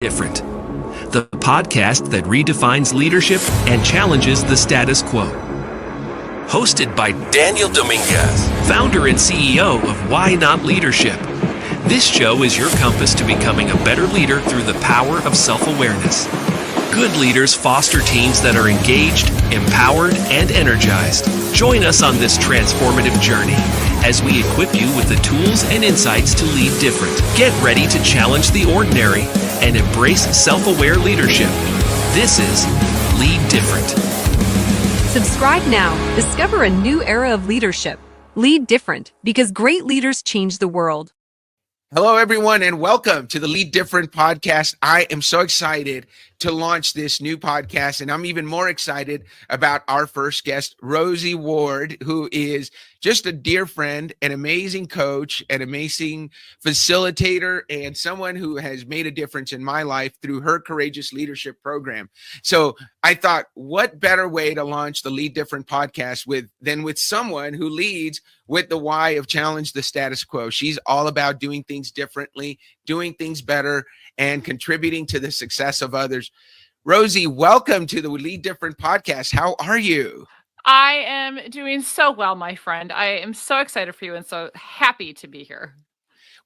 Different, the podcast that redefines leadership and challenges the status quo. Hosted by Daniel Dominguez, founder and CEO of Why Not Leadership. This show is your compass to becoming a better leader through the power of self-awareness. Good leaders foster teams that are engaged, empowered, and energized. Join us on this transformative journey as we equip you with the tools and insights to lead different. Get ready to challenge the ordinary and embrace self-aware leadership. This is Lead Different. Subscribe now. Discover a new era of leadership. Lead different, because great leaders change the world. Hello, everyone, and welcome to the Lead Different podcast. I am so excited to launch this new podcast, and I'm even more excited about our first guest, Rosie Ward, who is just a dear friend, an amazing coach, an amazing facilitator, and someone who has made a difference in my life through her Courageous Leadership program. So I thought, what better way to launch the Lead Different podcast than with someone who leads with the why of challenge the status quo. She's all about doing things differently, doing things better, and contributing to the success of others. Rosie, welcome to the Lead Different podcast. How are you? I am doing so well, my friend. I am so excited for you and so happy to be here.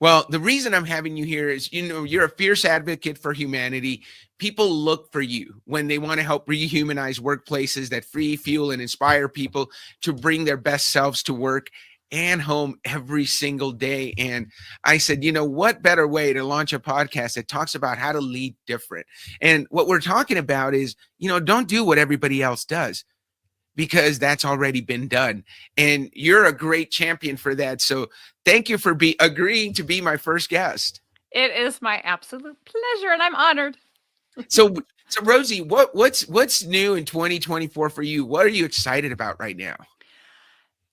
Well, the reason I'm having you here is, you're a fierce advocate for humanity. People look for you when they want to help rehumanize workplaces that free, fuel, and inspire people to bring their best selves to work and home every single day. And I said, what better way to launch a podcast that talks about how to lead different? And what we're talking about is, don't do what everybody else does, because that's already been done. And you're a great champion for that. So thank you for agreeing to be my first guest. It is my absolute pleasure, and I'm honored. So Rosie, what's new in 2024 for you? What are you excited about right now?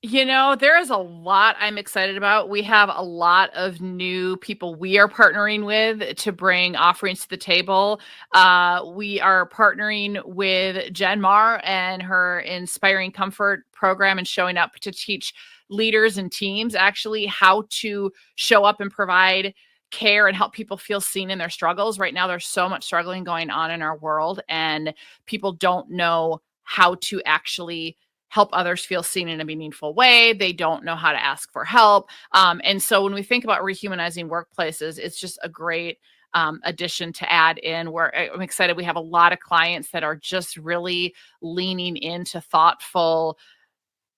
There is a lot I'm excited about. We have a lot of new people we are partnering with to bring offerings to the table. We are partnering with Jen Marr and her Inspiring Comfort program and showing up to teach leaders and teams actually how to show up and provide care and help people feel seen in their struggles. Right now, there's so much struggling going on in our world, and people don't know how to actually help others feel seen in a meaningful way. They don't know how to ask for help. And so when we think about rehumanizing workplaces, it's just a great addition to add in. I'm excited. We have a lot of clients that are just really leaning into thoughtful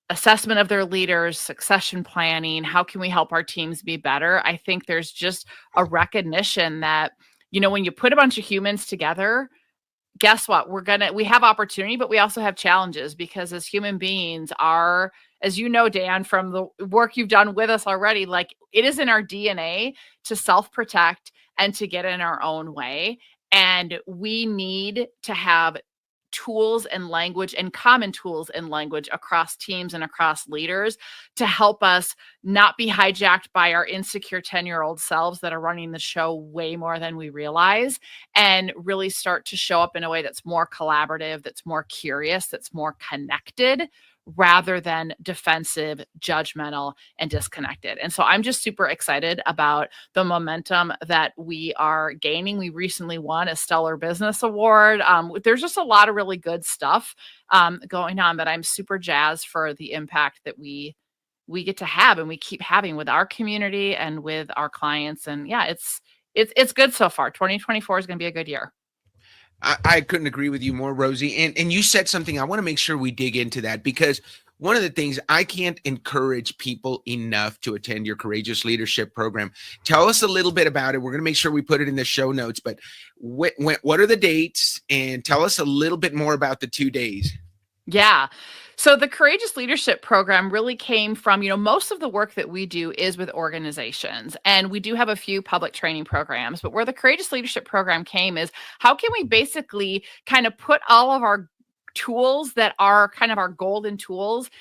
assessment of their leaders, succession planning. How can we help our teams be better? I think there's just a recognition that, when you put a bunch of humans together, guess what? We have opportunity, but we also have challenges, because as human beings as you know, Dan, from the work you've done with us already, like, it is in our DNA to self-protect and to get in our own way. And we need to have tools and language and common tools and language across teams and across leaders to help us not be hijacked by our insecure 10-year-old selves that are running the show way more than we realize, and really start to show up in a way that's more collaborative, that's more curious, that's more connected, rather than defensive, judgmental, and disconnected. And so I'm just super excited about the momentum that we are gaining. We recently won a Stellar Business Award. There's just a lot of really good stuff going on that I'm super jazzed for the impact that we get to have and we keep having with our community and with our clients. And yeah, it's good so far. 2024 is going to be a good year. I couldn't agree with you more, Rosie. And you said something, I want to make sure we dig into that, because one of the things, I can't encourage people enough to attend your Courageous Leadership program. Tell us a little bit about it. We're going to make sure we put it in the show notes, but what are the dates? And tell us a little bit more about the 2 days. Yeah. So the Courageous Leadership program really came from, most of the work that we do is with organizations, and we do have a few public training programs, but where the Courageous Leadership program came is, how can we basically kind of put all of our tools that are kind of our golden tools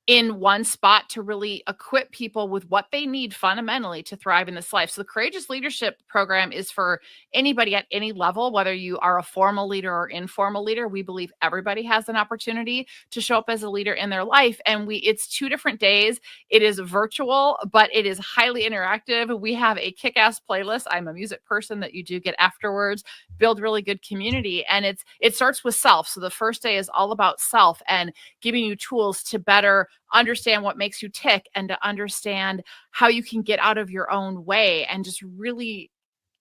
in one spot to really equip people with what they need fundamentally to thrive in this life. So the Courageous Leadership Program is for anybody at any level, whether you are a formal leader or informal leader. We believe everybody has an opportunity to show up as a leader in their life. And it's 2 different days. It is virtual, but it is highly interactive. We have a kick-ass playlist. I'm a music person that you do get afterwards, build really good community. And it starts with self. So the first day is all about self and giving you tools to better understand what makes you tick and to understand how you can get out of your own way and just really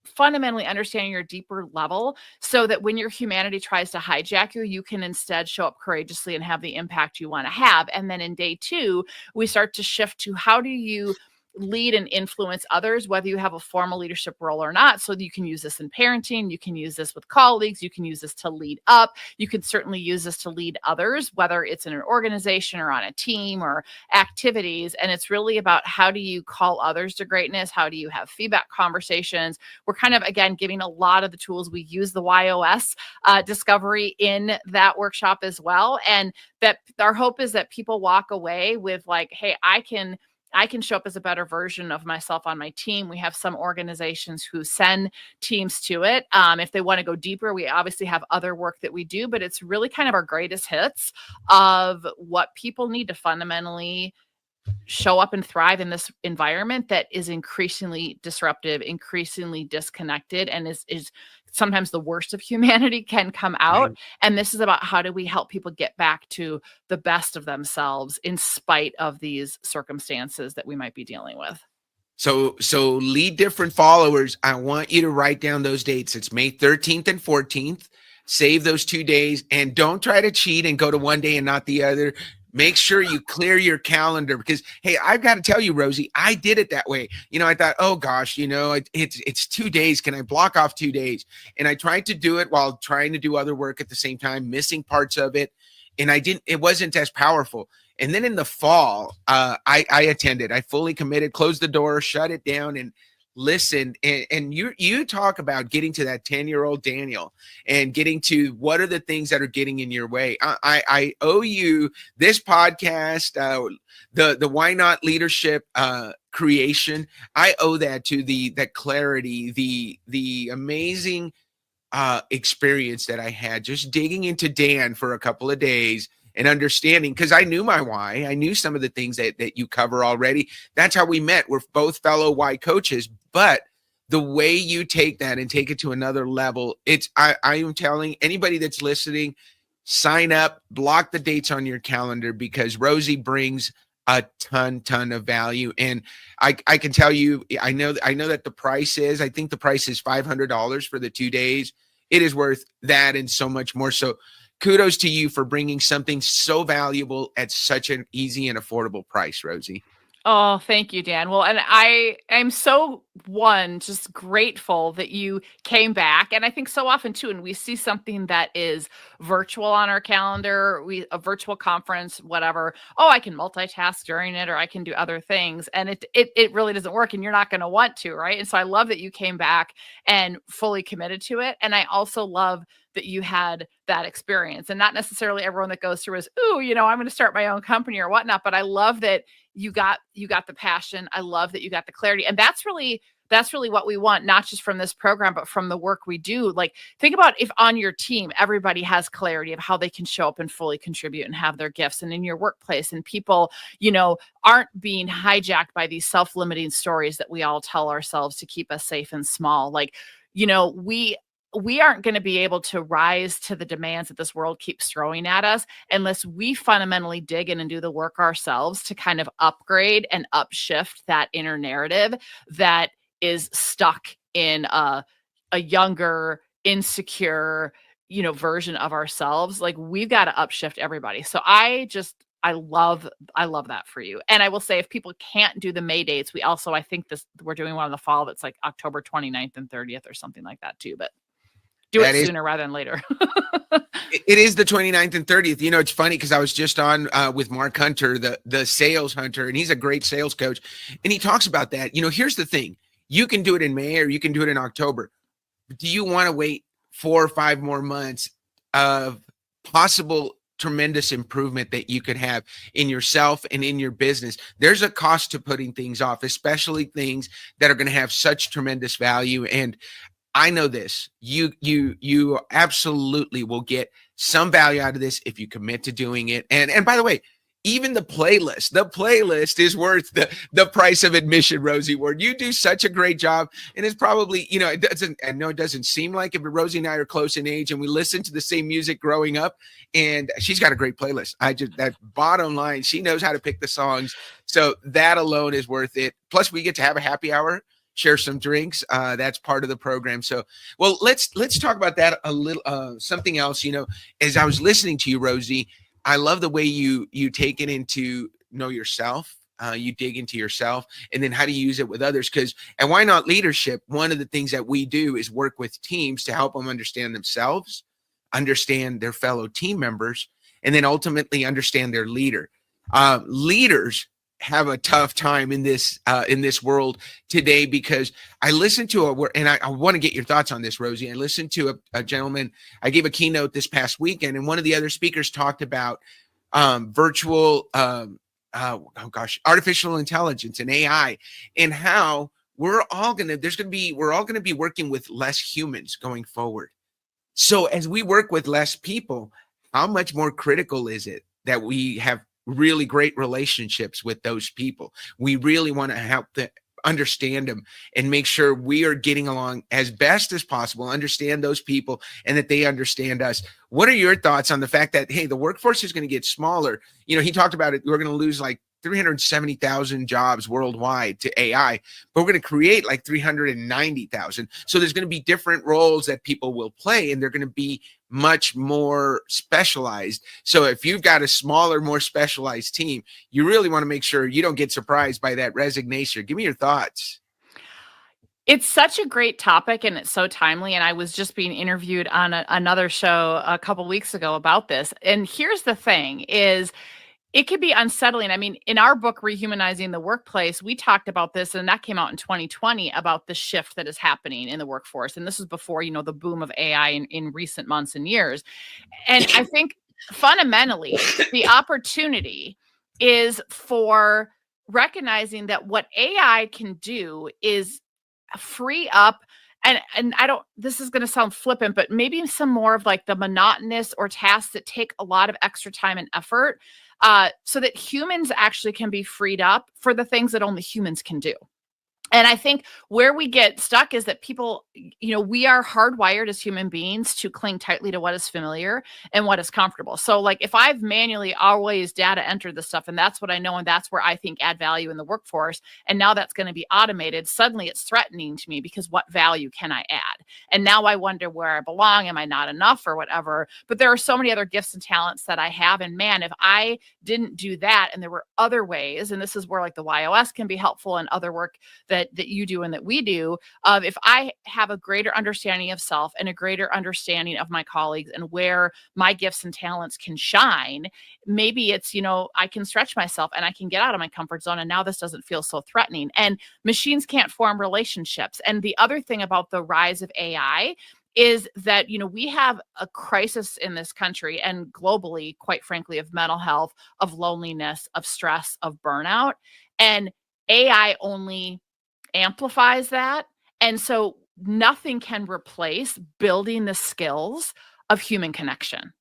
fundamentally understanding your deeper level so that when your humanity tries to hijack you, you can instead show up courageously and have the impact you want to have. And then in day 2, we start to shift to how do you lead and influence others, whether you have a formal leadership role or not. So you can use this in parenting, you can use this with colleagues, you can use this to lead up, you can certainly use this to lead others, whether it's in an organization or on a team or activities. And it's really about how do you call others to greatness? How do you have feedback conversations? We're kind of, again, giving a lot of the tools. We use the YOS discovery in that workshop as well. And that our hope is that people walk away with like, hey, I can show up as a better version of myself on my team. We have some organizations who send teams to it. If they want to go deeper, we obviously have other work that we do, but it's really kind of our greatest hits of what people need to fundamentally show up and thrive in this environment that is increasingly disruptive, increasingly disconnected, and is sometimes the worst of humanity can come out. Right. And this is about how do we help people get back to the best of themselves in spite of these circumstances that we might be dealing with. So Lead Different followers, I want you to write down those dates. It's May 13th and 14th. Save those 2 days and don't try to cheat and go to one day and not the other. Make sure you clear your calendar because, hey, I've got to tell you, Rosie, I did it that way. I thought, oh gosh, it's 2 days. Can I block off 2 days? And I tried to do it while trying to do other work at the same time, missing parts of it. And it wasn't as powerful. And then in the fall, I attended, I fully committed, closed the door, shut it down, and listened. And you talk about getting to that 10-year-old Daniel and getting to what are the things that are getting in your way. I owe you this podcast, the Why Not Leadership creation. I owe that to that clarity, the amazing experience that I had just digging into Dan for a couple of days and understanding, because I knew my why. I knew some of the things that you cover already. That's how we met. We're both fellow why coaches, but the way you take that and take it to another level, I am telling anybody that's listening, sign up, block the dates on your calendar, because Rosie brings a ton of value. And I can tell you, I know that the price is, I think the price is $500 for the 2 days. It is worth that and so much more. So kudos to you for bringing something so valuable at such an easy and affordable price, Rosie. Oh, thank you, Dan. Well, and I'm so just grateful that you came back. And I think so often too, and we see something that is virtual on our calendar, a virtual conference, whatever. Oh, I can multitask during it, or I can do other things. And it really doesn't work, and you're not going to want to, right? And so I love that you came back and fully committed to it. And I also love that you had that experience, and not necessarily everyone that goes through is, ooh, I'm going to start my own company or whatnot. But I love that you got the passion. I love that you got the clarity. And that's really what we want, not just from this program, but from the work we do. Like, think about if on your team, everybody has clarity of how they can show up and fully contribute and have their gifts, and in your workplace, and people, aren't being hijacked by these self-limiting stories that we all tell ourselves to keep us safe and small. Like, we aren't going to be able to rise to the demands that this world keeps throwing at us unless we fundamentally dig in and do the work ourselves to kind of upgrade and upshift that inner narrative that is stuck in a younger, insecure, version of ourselves. Like, we've got to upshift everybody. So I love that for you. And I will say, if people can't do the May dates, I think we're doing one in the fall that's like October 29th and 30th or something like that too. But do it sooner rather than later. It is the 29th and 30th. It's funny because I was just on with Mark Hunter, the sales hunter, and he's a great sales coach. And he talks about that. Here's the thing. You can do it in May or you can do it in October. Do you want to wait 4 or 5 more months of possible tremendous improvement that you could have in yourself and in your business. There's a cost to putting things off, especially things that are going to have such tremendous value. And I know this, you absolutely will get some value out of this if you commit to doing it. And by the way, even the playlist is worth the price of admission, Rosie Ward. You do such a great job. And it's probably, I know it doesn't seem like it, but Rosie and I are close in age and we listen to the same music growing up. And she's got a great playlist. That bottom line, she knows how to pick the songs. So that alone is worth it. Plus we get to have a happy hour, share some drinks. That's part of the program. So, well, let's talk about that a little, something else, as I was listening to you, Rosie, I love the way you take it into know yourself. You dig into yourself and then how to use it with others. And Why Not Leadership? One of the things that we do is work with teams to help them understand themselves, understand their fellow team members, and then ultimately understand their leader. Leaders have a tough time in this world today, because I listened to and I want to get your thoughts on this, Rosie. I listened to a gentleman. I gave a keynote this past weekend, and one of the other speakers talked about virtual, artificial intelligence and AI, and how we're all going to be working with less humans going forward. So as we work with less people, how much more critical is it that we have really great relationships with those people? We really want to help them understand them and make sure we are getting along as best as possible, understand those people, and that they understand us. What are your thoughts on the fact that, hey, the workforce is going to get smaller? He talked about it. We're going to lose like 370,000 jobs worldwide to AI, but we're going to create like 390,000. So there's going to be different roles that people will play, and they're going to be much more specialized. So if you've got a smaller, more specialized team, you really want to make sure you don't get surprised by that resignation. Give me your thoughts. It's such a great topic and it's so timely. And I was just being interviewed on another show a couple weeks ago about this. And here's the thing is, it can be unsettling. I mean, in our book, Rehumanizing the Workplace, we talked about this, and that came out in 2020, about the shift that is happening in the workforce. And this is before, the boom of AI in recent months and years. And I think fundamentally, the opportunity is for recognizing that what AI can do is free up, and this is going to sound flippant, but maybe some more of like the monotonous or tasks that take a lot of extra time and effort, so that humans actually can be freed up for the things that only humans can do. And I think where we get stuck is that people, we are hardwired as human beings to cling tightly to what is familiar and what is comfortable. So like if I've manually always data entered the stuff and that's what I know and that's where I think add value in the workforce, and now that's going to be automated, suddenly it's threatening to me because what value can I add? And now I wonder where I belong. Am I not enough or whatever? But there are so many other gifts and talents that I have. And man, if I didn't do that and there were other ways, and this is where like the YOS can be helpful and other work that you do and that we do, of if I have a greater understanding of self and a greater understanding of my colleagues and where my gifts and talents can shine, maybe it's, I can stretch myself and I can get out of my comfort zone. And now this doesn't feel so threatening. And machines can't form relationships. And the other thing about the rise of AI is that, we have a crisis in this country and globally, quite frankly, of mental health, of loneliness, of stress, of burnout. And AI only amplifies that. And so nothing can replace building the skills of human connection.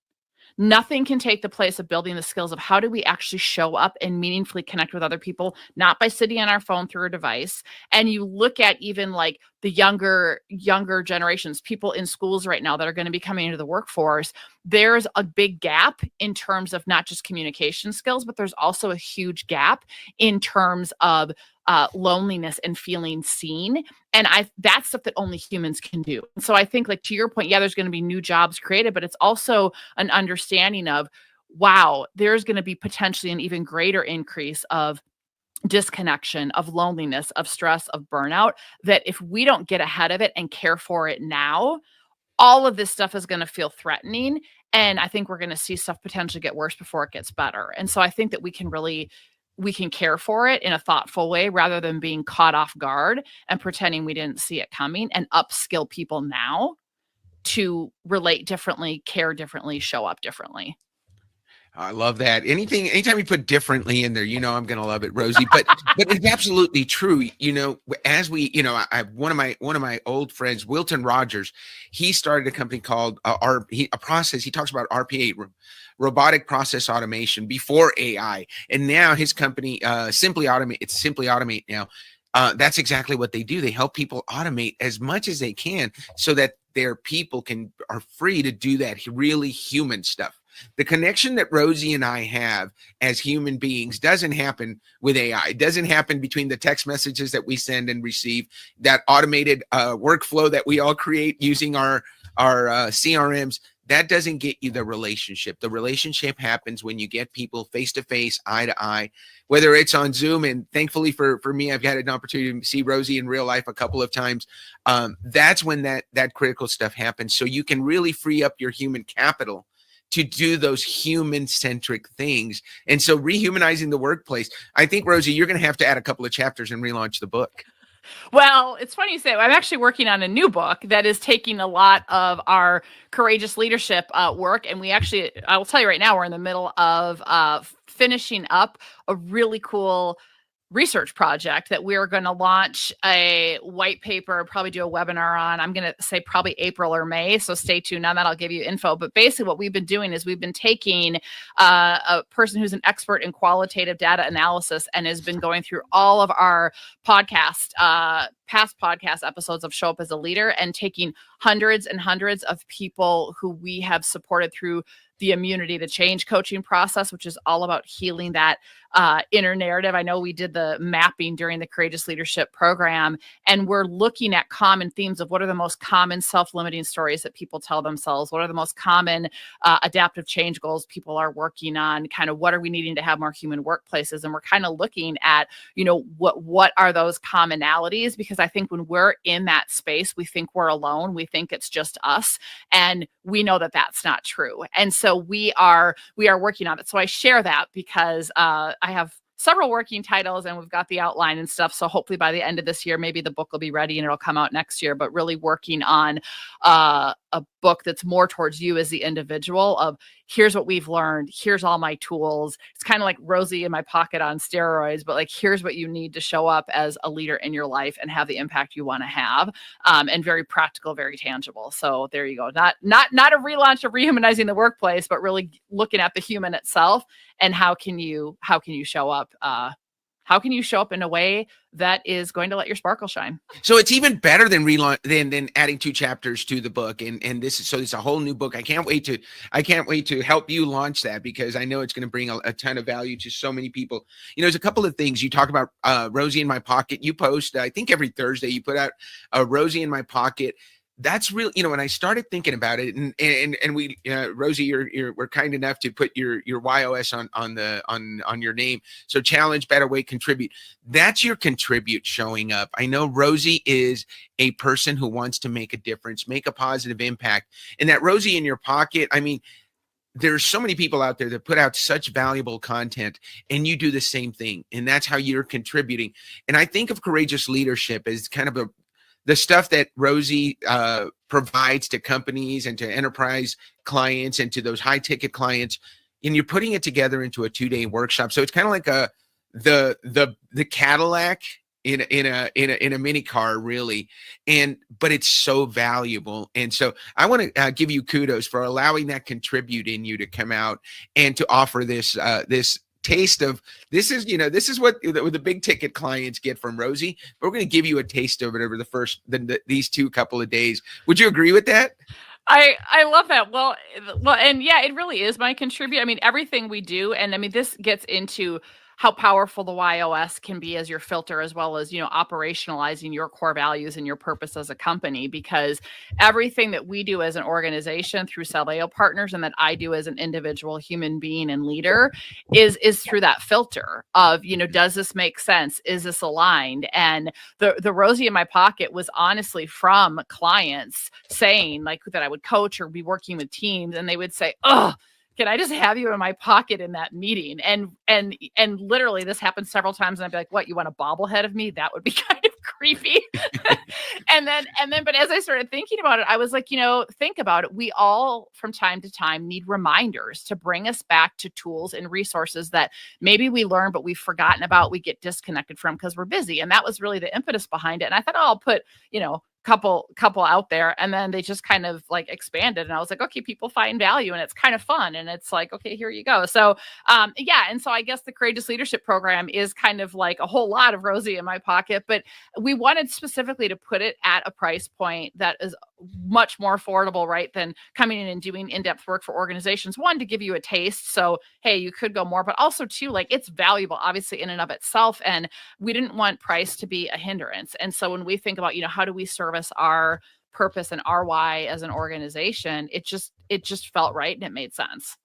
Nothing can take the place of building the skills of how do we actually show up and meaningfully connect with other people, not by sitting on our phone through a device. And you look at even like the younger generations, people in schools right now that are going to be coming into the workforce, there's a big gap in terms of not just communication skills, but there's also a huge gap in terms of loneliness and feeling seen. And that's stuff that only humans can do. So I think, like, to your point, yeah, there's going to be new jobs created, but it's also an understanding of, wow, there's going to be potentially an even greater increase of disconnection, of loneliness, of stress, of burnout, that if we don't get ahead of it and care for it now, all of this stuff is going to feel threatening. And I think we're going to see stuff potentially get worse before it gets better. And so I think that we can care for it in a thoughtful way rather than being caught off guard and pretending we didn't see it coming, and upskill people now to relate differently, care differently, show up differently. I love that. Anytime you put differently in there, I'm going to love it, Rosie. But it's absolutely true. As we, I one of my old friends, Wilton Rogers, he started a company called a process. He talks about RPA, robotic process automation, before AI, and now his company, Simply Automate. It's Simply Automate now. That's exactly what they do. They help people automate as much as they can, so that their people are free to do that really human stuff. The connection that Rosie and I have as human beings doesn't happen with AI. It doesn't happen between the text messages that we send and receive, that automated workflow that we all create using our CRMs. That doesn't get you the relationship. The relationship happens when you get people face to face, eye to eye, whether it's on Zoom. And thankfully for me, I've had an opportunity to see Rosie in real life a couple of times. That's when that critical stuff happens. So you can really free up your human capital to do those human-centric things. And so rehumanizing the workplace, I think, Rosie, you're going to have to add a couple of chapters and relaunch the book. Well, it's funny you say. I'm actually working on a new book that is taking a lot of our courageous leadership work. And I will tell you right now, we're in the middle of finishing up a really cool research project that we're going to launch a white paper, probably do a webinar on. I'm going to say probably April or May. So stay tuned on that. I'll give you info. But basically what we've been doing is we've been taking a person who's an expert in qualitative data analysis and has been going through all of our past podcast episodes of Show Up as a Leader, and taking hundreds and hundreds of people who we have supported through the Immunity to Change coaching process, which is all about healing that inner narrative. I know we did the mapping during the Courageous Leadership program, and we're looking at common themes of what are the most common self-limiting stories that people tell themselves, what are the most common adaptive change goals people are working on, kind of what are we needing to have more human workplaces. And we're kind of looking at, what are those commonalities? Because I think when we're in that space, we think we're alone. We think it's just us. And we know that that's not true. And so we are working on it. So I share that because I have several working titles and we've got the outline and stuff. So hopefully by the end of this year, maybe the book will be ready and it'll come out next year, but really working on a book that's more towards you as the individual of here's what we've learned. Here's all my tools. It's kind of like Rosie in my pocket on steroids, but like, here's what you need to show up as a leader in your life and have the impact you want to have. And very practical, very tangible. So there you go. Not a relaunch of Rehumanizing the Workplace, but really looking at the human itself and how can you show up? How can you show up in a way that is going to let your sparkle shine? So it's even better than than adding 2 chapters to the book. And this is a whole new book. I can't wait to help you launch that, because I know it's going to bring a ton of value to so many people. There's a couple of things you talk about. Rosie in My Pocket. You post, I think every Thursday you put out a Rosie in My Pocket. That's really, when I started thinking about it, and we, Rosie, we're kind enough to put your YOS on your name. So challenge, better way, contribute. That's your contribute showing up. I know Rosie is a person who wants to make a difference, make a positive impact. And that Rosie in Your Pocket, I mean, there's so many people out there that put out such valuable content, and you do the same thing. And that's how you're contributing. And I think of courageous leadership as kind of the stuff that Rosie provides to companies and to enterprise clients and to those high ticket clients, and you're putting it together into a 2-day workshop. So it's kind of like the Cadillac in a mini car, really, but it's so valuable. And so I want to give you kudos for allowing that contribute in you to come out and to offer this taste of this is what the big ticket clients get from Rosie, but we're going to give you a taste of it over these 2 couple of days. Would you agree with that? I love that. Well, and yeah, it really is my contribute. I mean, everything we do, and I mean, this gets into how powerful the YOS can be as your filter, as well as, operationalizing your core values and your purpose as a company, because everything that we do as an organization through Salveo Partners and that I do as an individual human being and leader is through that filter of, does this make sense? Is this aligned? And the Rosie in My Pocket was honestly from clients saying like that I would coach or be working with teams, and they would say, "Oh, can I just have you in my pocket in that meeting?" And literally this happened several times. And I'd be like, "What, you want a bobblehead of me?" That would be kind of creepy. But as I started thinking about it, I was like, think about it. We all from time to time need reminders to bring us back to tools and resources that maybe we learn, but we've forgotten about, we get disconnected from because we're busy. And that was really the impetus behind it. And I thought, I'll put, couple out there, and then they just kind of like expanded, and I was like, okay, people find value and it's kind of fun, and it's like, okay, here you go. So and so I guess the Courageous Leadership Program is kind of like a whole lot of Rosie in my pocket, but we wanted specifically to put it at a price point that is much more affordable, right, than coming in and doing in-depth work for organizations. One, to give you a taste, so hey, you could go more, but also two, like, it's valuable obviously in and of itself, and we didn't want price to be a hindrance. And so when we think about, how do we service our purpose and our why as an organization, it just felt right and it made sense.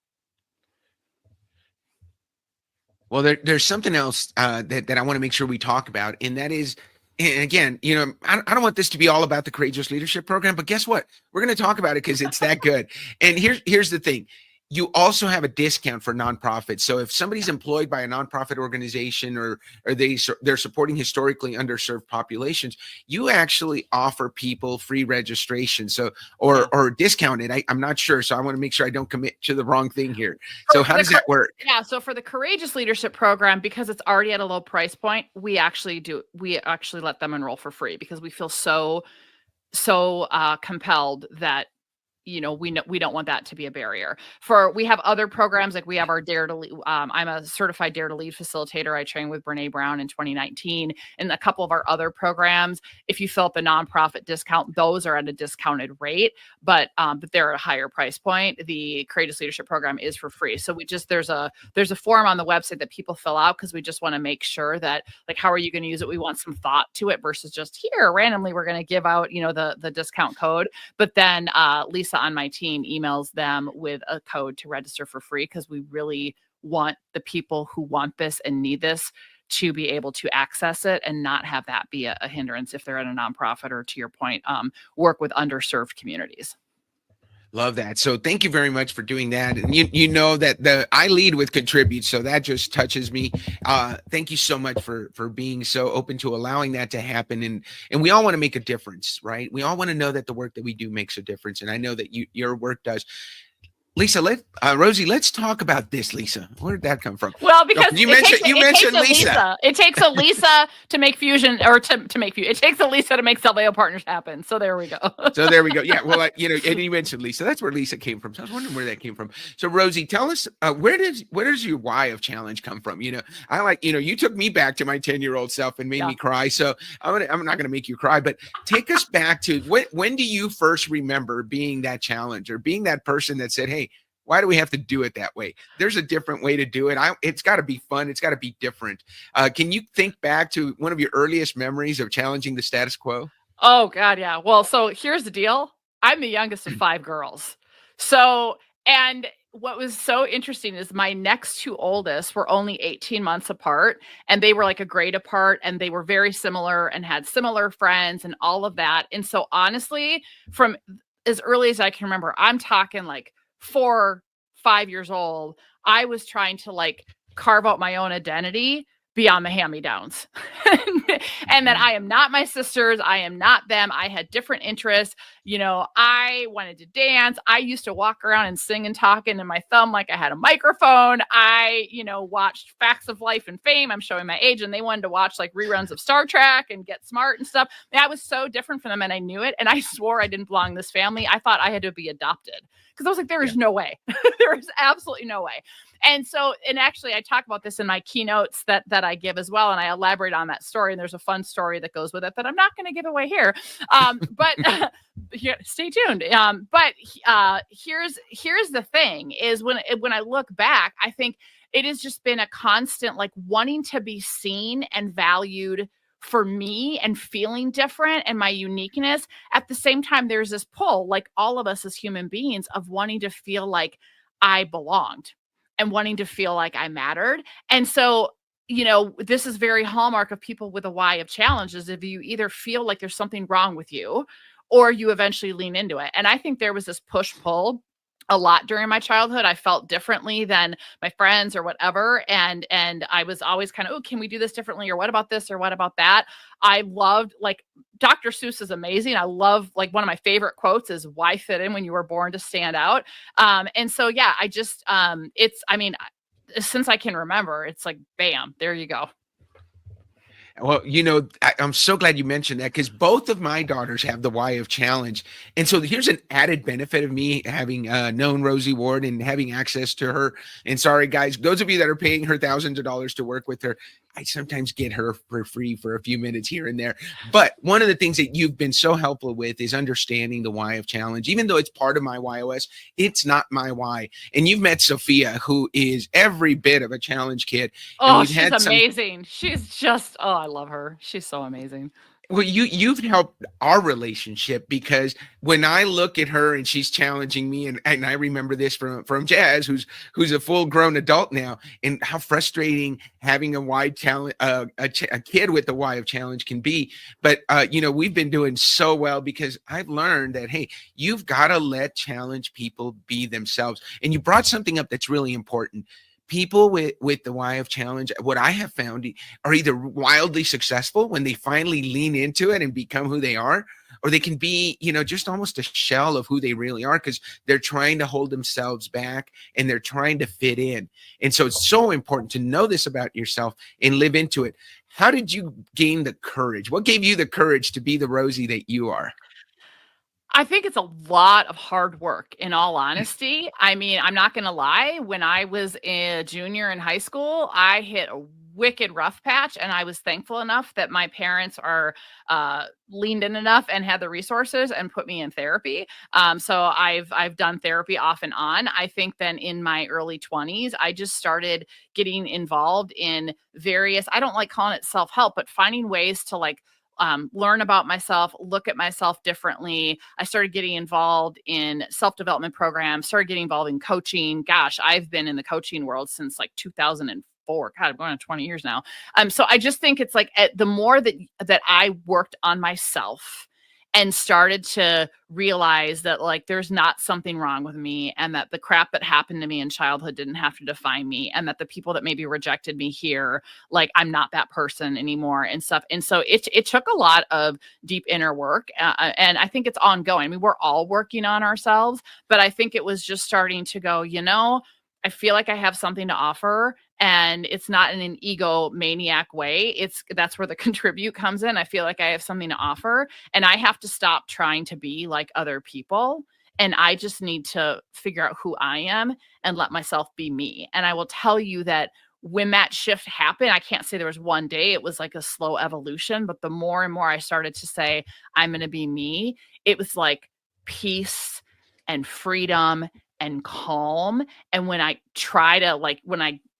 Well, there's something else that I want to make sure we talk about, and that is, and again, I don't want this to be all about the Courageous Leadership Program, but guess what? We're going to talk about it because it's that good. And here's the thing. You also have a discount for nonprofits. So if somebody's employed by a nonprofit organization or they're supporting historically underserved populations, you actually offer people free registration. So or discounted. I'm not sure. So I want to make sure I don't commit to the wrong thing here. So how does that work? Yeah. So for the Courageous Leadership Program, because it's already at a low price point, we actually let them enroll for free because we feel so compelled that we don't want that to be a barrier. We have other programs, like we have our Dare to Lead. I'm a certified Dare to Lead facilitator. I trained with Brene Brown in 2019, and a couple of our other programs, if you fill up a nonprofit discount, those are at a discounted rate, but they're at a higher price point. The Courageous Leadership Program is for free. So there's a form on the website that people fill out because we just want to make sure that, like, how are you going to use it? We want some thought to it versus just here randomly we're going to give out the discount code. But then Lisa on my team emails them with a code to register for free because we really want the people who want this and need this to be able to access it and not have that be a hindrance if they're at a nonprofit or, to your point, work with underserved communities. Love that. So thank you very much for doing that. And you know that I lead with contribute, so that just touches me. Thank you so much for being so open to allowing that to happen. And we all want to make a difference, right? We all want to know that the work that we do makes a difference. And I know that your work does. Lisa, Rosie, let's talk about this. Lisa, where did that come from? Well, because you mentioned Lisa. It takes a Lisa to make fusion, or to make fusion. It takes a Lisa to make Salveo Partners happen. So there we go. Yeah. Well, and you mentioned Lisa. That's where Lisa came from. So I was wondering where that came from. So Rosie, tell us where does your why of challenge come from? I like you took me back to my 10-year-old self and made me cry. So I'm not gonna make you cry, but take us back to when do you first remember being that challenge or being that person that said, hey, why do we have to do it that way? There's a different way to do it. It's got to be fun. It's got to be different. Can you think back to one of your earliest memories of challenging the status quo? Oh, God, yeah. Well, so here's the deal. I'm the youngest of 5 girls. So, and what was so interesting is my next 2 oldest were only 18 months apart, and they were like a grade apart, and they were very similar and had similar friends and all of that. And so honestly, from as early as I can remember, I'm talking like 4, 5 years old, I was trying to like carve out my own identity beyond the hand-me-downs. And that I am not my sisters. I am not them. I had different interests. I wanted to dance. I used to walk around and sing and talk into my thumb like I had a microphone. I, watched Facts of Life and Fame. I'm showing my age. And they wanted to watch like reruns of Star Trek and Get Smart and stuff. And I was so different from them, and I knew it. And I swore I didn't belong in this family. I thought I had to be adopted because I was like, there is no way. There is absolutely no way. And so, and actually I talk about this in my keynotes that I give as well. And I elaborate on that story. And there's a fun story that goes with it that I'm not going to give away here. But stay tuned. But here's the thing is when I look back, I think it has just been a constant, like, wanting to be seen and valued for me and feeling different and my uniqueness. At the same time, there's this pull, like all of us as human beings, of wanting to feel like I belonged and wanting to feel like I mattered. And so, this is very hallmark of people with a why of challenges. If you either feel like there's something wrong with you or you eventually lean into it. And I think there was this push-pull a lot during my childhood. I felt differently than my friends or whatever. And I was always kind of, oh, can we do this differently? Or what about this? Or what about that? I loved, like, Dr. Seuss is amazing. I love, like, one of my favorite quotes is, why fit in when you were born to stand out? And so, yeah, I just, since I can remember, it's like, bam, there you go. Well, I'm so glad you mentioned that, because both of my daughters have the Y of challenge. And so here's an added benefit of me having known Rosie Ward and having access to her. And sorry, guys, those of you that are paying her thousands of dollars to work with her, I sometimes get her for free for a few minutes here and there. But one of the things that you've been so helpful with is understanding the Y of challenge. Even though it's part of my YOS, it's not my why. And you've met Sophia, who is every bit of a challenge kid. Oh, she's amazing. She's just, oh, I love her. She's so amazing. Well, you've helped our relationship, because when I look at her and she's challenging me, and I remember this from Jazz, who's a full grown adult now, and how frustrating having a wide talent, a kid with the Y of challenge can be. But we've been doing so well, because I've learned that, hey, you've got to let challenge people be themselves. And you brought something up that's really important. People with the Y of challenge, what I have found, are either wildly successful when they finally lean into it and become who they are, or they can be, just almost a shell of who they really are, because they're trying to hold themselves back and they're trying to fit in. And so it's so important to know this about yourself and live into it. How did you gain the courage? What gave you the courage to be the Rosie that you are? I think it's a lot of hard work, in all honesty. I mean, I'm not going to lie. When I was a junior in high school, I hit a wicked rough patch, and I was thankful enough that my parents are leaned in enough and had the resources and put me in therapy. So I've done therapy off and on. I think then in my early 20s, I just started getting involved in various, I don't like calling it self-help, but finding ways to, like, learn about myself, look at myself differently. I started getting involved in self-development programs, started getting involved in coaching. Gosh, I've been in the coaching world since like 2004. God, I'm going on 20 years now. So I just think it's like, the more that I worked on myself and started to realize that, like, there's not something wrong with me, and that the crap that happened to me in childhood didn't have to define me, and that the people that maybe rejected me here, like, I'm not that person anymore and stuff. And so it took a lot of deep inner work, and I think it's ongoing. I mean, we're all working on ourselves, but I think it was just starting to go, I feel like I have something to offer, and it's not in an egomaniac way. That's where the contribute comes in. I feel like I have something to offer, and I have to stop trying to be like other people. And I just need to figure out who I am and let myself be me. And I will tell you that when that shift happened, I can't say there was one day. It was like a slow evolution, but the more and more I started to say, I'm going to be me, it was like peace and freedom and calm. And when I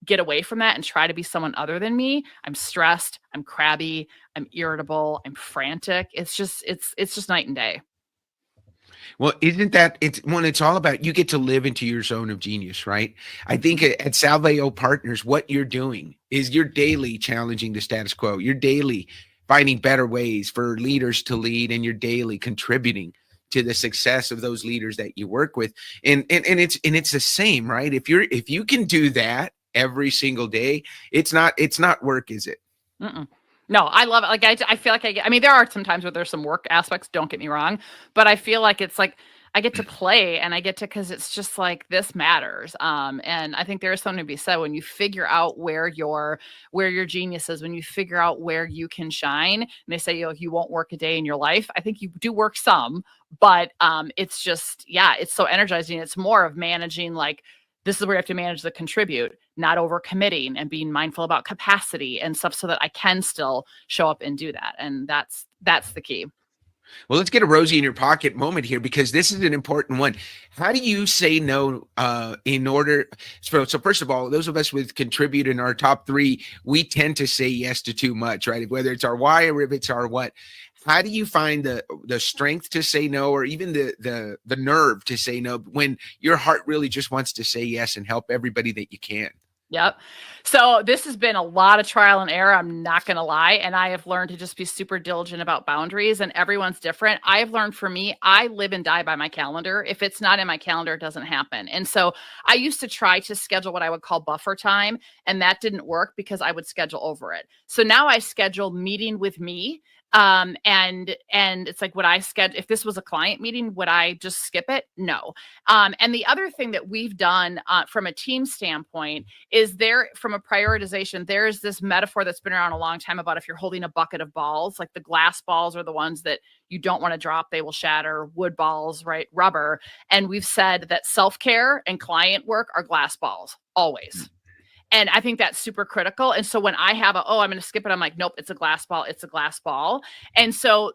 get away from that and try to be someone other than me, I'm stressed, I'm crabby, I'm irritable, I'm frantic. It's just night and day. Well, isn't that it's when it's all about, you get to live into your zone of genius, right? I think at Salveo Partners, what you're doing is you're daily challenging the status quo. You're daily finding better ways for leaders to lead, and you're daily contributing to the success of those leaders that you work with. And it's the same, right? If you can do that every single day, it's not work, is it? Mm-mm. No, I love it. Like, I feel like I mean, there are some times where there's some work aspects, don't get me wrong, but I feel like it's like I get to play, and I get to, cause it's just like, this matters. And I think there is something to be said when you figure out where your genius is, when you figure out where you can shine. And they say, you won't work a day in your life. I think you do work some, but it's just, yeah, it's so energizing. It's more of managing, like, this is where you have to manage the contribute, not overcommitting, and being mindful about capacity and stuff, so that I can still show up and do that. And that's the key. Well, let's get a Rosie in your pocket moment here, because this is an important one. How do you say no in order? So first of all, those of us with contribute in our top 3, we tend to say yes to too much, right? Whether it's our why or if it's our what. How do you find the strength to say no, or even the nerve to say no, when your heart really just wants to say yes and help everybody that you can? Yep. So this has been a lot of trial and error. I'm not going to lie. And I have learned to just be super diligent about boundaries, and everyone's different. I have learned for me, I live and die by my calendar. If it's not in my calendar, it doesn't happen. And so I used to try to schedule what I would call buffer time, and that didn't work because I would schedule over it. So now I schedule meeting with me. And it's like, would I schedule, if this was a client meeting, would I just skip it? No. And the other thing that we've done from a team standpoint is from a prioritization, there's this metaphor that's been around a long time about if you're holding a bucket of balls, like the glass balls are the ones that you don't want to drop, they will shatter. Wood balls, right? Rubber. And we've said that self-care and client work are glass balls, always. And I think that's super critical. And so when I have I'm going to skip it, I'm like, nope, it's a glass ball. It's a glass ball. And so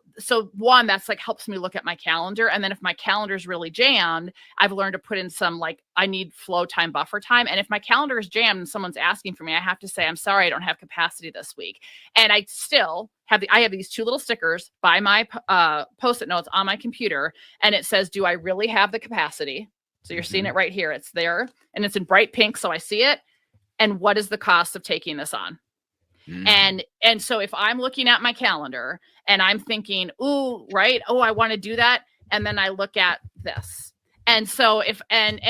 one, that's like helps me look at my calendar. And then if my calendar is really jammed, I've learned to put in some, like, I need flow time, buffer time. And if my calendar is jammed and someone's asking for me, I have to say, I'm sorry, I don't have capacity this week. And I still have I have these two little stickers by my Post-it notes on my computer. And it says, do I really have the capacity? So you're seeing it right here. It's there and it's in bright pink. So I see it. And what is the cost of taking this on? And so if I'm looking at my calendar and I'm thinking, I want to do that. And then I look at this. And so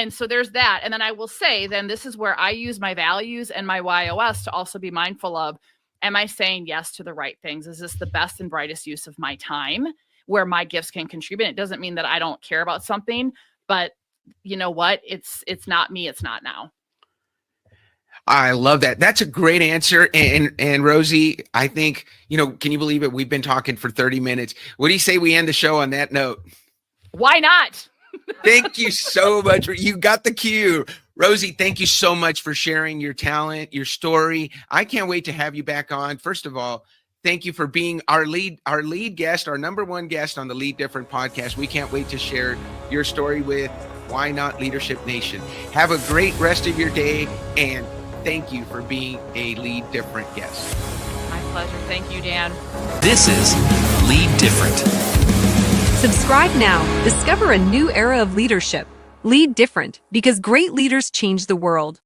so there's that. And then I will say, then this is where I use my values and my YOS to also be mindful of, am I saying yes to the right things? Is this the best and brightest use of my time where my gifts can contribute? It doesn't mean that I don't care about something, but you know what? It's not me. It's not now. I love that. That's a great answer. And Rosie, I think, can you believe it? We've been talking for 30 minutes. What do you say we end the show on that note? Why not? Thank you so much. You got the cue. Rosie, thank you so much for sharing your talent, your story. I can't wait to have you back on. First of all, thank you for being our lead guest, our number one guest on the Lead Different podcast. We can't wait to share your story with Why Not Leadership Nation. Have a great rest of your day, and thank you for being a Lead Different guest. My pleasure. Thank you, Dan. This is Lead Different. Subscribe now. Discover a new era of leadership. Lead different because great leaders change the world.